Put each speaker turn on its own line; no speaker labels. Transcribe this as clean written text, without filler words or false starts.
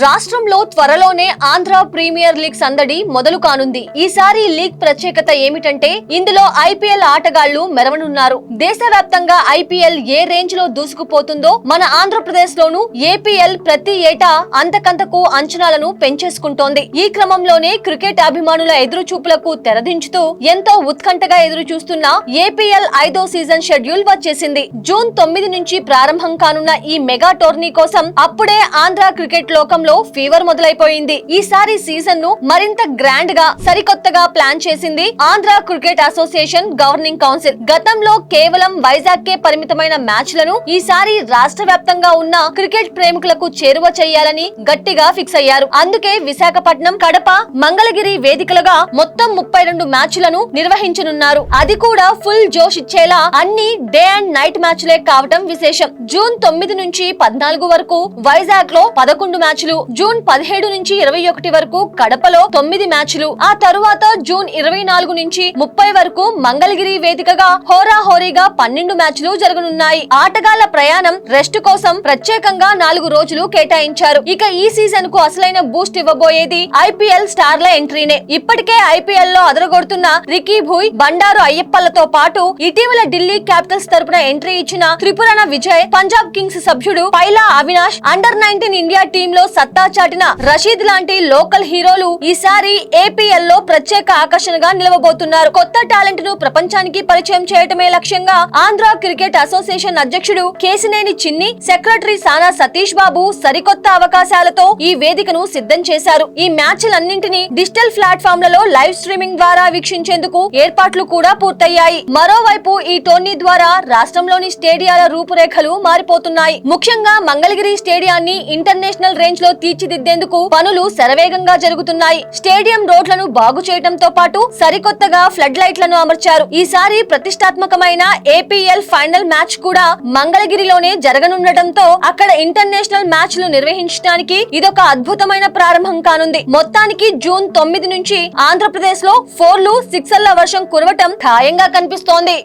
రాష్ట్రంలో త్వరలోనే Andhra premier league సందడి మొదలు కానుంది. ఈసారి లీగ్ ప్రత్యేకత ఏమిటంటే ఇందులో ఐపీఎల్ ఆటగాళ్లు మెరవనున్నారు. దేశవ్యాప్తంగా ఐపీఎల్ ఏ రేంజ్ లో దూసుకుపోతుందో మన ఆంధ్రప్రదేశ్ లోను ఏపీఎల్ ప్రతి ఏటా అంతకంతకు అంచనాలను పెంచేసుకుంటోంది. ఈ క్రమంలోనే క్రికెట్ అభిమానుల ఎదురు చూపులకు తెరదించుతూ ఎంతో ఉత్కంఠగా ఎదురు చూస్తున్న ఏపీఎల్ 5వ సీజన్ షెడ్యూల్ వచ్చేసింది. జూన్ 9 నుంచి ప్రారంభం కానున్న ఈ మెగా టోర్నీ కోసం అప్పుడే ఆంధ్ర క్రికెట్ లోకంలో ఫీవర్ మొదలైపోయింది. ఈసారి సీజన్ ను మరింత గ్రాండ్ గా సరికొత్తగా ప్లాన్ చేసింది Andhra cricket association governing council. గతంలో కేవలం వైజాగ్ కే పరిమితమైన మ్యాచ్లను ఈసారి రాష్ట్ర వ్యాప్తంగా ఉన్న క్రికెట్ ప్రేమికులకు చేరువ చేయాలని గట్టిగా ఫిక్స్ అయ్యారు. అందుకే విశాఖపట్నం, కడప, మంగళగిరి వేదికలుగా మొత్తం 32 మ్యాచ్లను నిర్వహించనున్నారు. అది కూడా ఫుల్ జోష్ ఇచ్చేలా అన్ని డే అండ్ నైట్ మ్యాచ్లే కావటం విశేషం. జూన్ 9 నుంచి 14 వరకు వైజాగ్ లో 11 మ్యాచ్లు, జూన్ 17 నుంచి 21 వరకు కడపలో 9 మ్యాచ్లు, ఆ తరువాత జూన్ 24 నుంచి 30 వరకు మంగళగిరి వేదికగా హోరాహోరీగా 12 మ్యాచ్లు జరగనున్నాయి. ఆటగాళ్ల ప్రయాణం, రెస్ట్ కోసం ప్రత్యేకంగా 4 రోజులు కేటాయించారు. ఇక ఈ సీజన్ కు అసలైన బూస్ట్ ఇవ్వబోయేది ఐపీఎల్ స్టార్ల ఎంట్రీనే. ఇప్పటికే ఐపీఎల్ లో అదరగొడుతున్న రికీ భూయ్, బండారు అయ్యప్పలతో పాటు ఇటీవల ఢిల్లీ క్యాపిటల్స్ తరపున ఎంట్రీ ఇచ్చిన త్రిపురన విజయ్, పంజాబ్ కింగ్స్ సభ్యుడు పైలా అవినాష్, అండర్-19 ఇండియా టీమ్ లో సత్తా చాటిన రషీద్ లాంటి లోకల్ హీరోలు ఈసారి ఏపీఎల్ లో ప్రత్యేక ఆకర్షణగా నిలవబోతున్నారు. కొత్త టాలెంట్ ను ప్రపంచానికి పరిచయం చేయటమే లక్ష్యంగా ఆంధ్ర క్రికెట్ అసోసియేషన్ అధ్యక్షుడు కేసినేని చిన్ని, సెక్రటరీ సానా సతీష్ బాబు సరికొత్త అవకాశాలతో ఈ వేదికను సిద్ధం చేశారు. ఈ మ్యాచ్లన్నింటినీ డిజిటల్ ప్లాట్ఫామ్లలో లైవ్ స్ట్రీమింగ్ ద్వారా వీక్షించేందుకు ఏర్పాట్లు కూడా పూర్తయ్యాయి. మరోవైపు ఈ టోర్నీ ద్వారా రాష్ట్రంలోని స్టేడియాల రూపురేఖలు మారిపోతున్నాయి. ముఖ్యంగా మంగళగిరి స్టేడియాన్ని ఇంటర్నేషనల్ రేంజ్ లో తీర్చిదిద్దేందుకు పనులు శరవేగంగా జరుగుతున్నాయి. స్టేడియం రోడ్లను బాగు చేయడంతో పాటు సరికొత్తగా ఫ్లడ్ లైట్లను అమర్చారు. ఈసారి ప్రతిష్టాత్మకమైన ఏపీఎల్ ఫైనల్ మ్యాచ్ కూడా మంగళగిరిలోనే జరగనుండటంతో అక్కడ ఇంటర్నేషనల్ మ్యాచ్లు నిర్వహించడానికి ఇదొక అద్భుతమైన ప్రారంభం కానుంది. మొత్తానికి జూన్ 9 నుంచి ఆంధ్రప్రదేశ్ లో 4లు, 6ల వర్షం కురవటం ఖాయంగా కనిపిస్తోంది.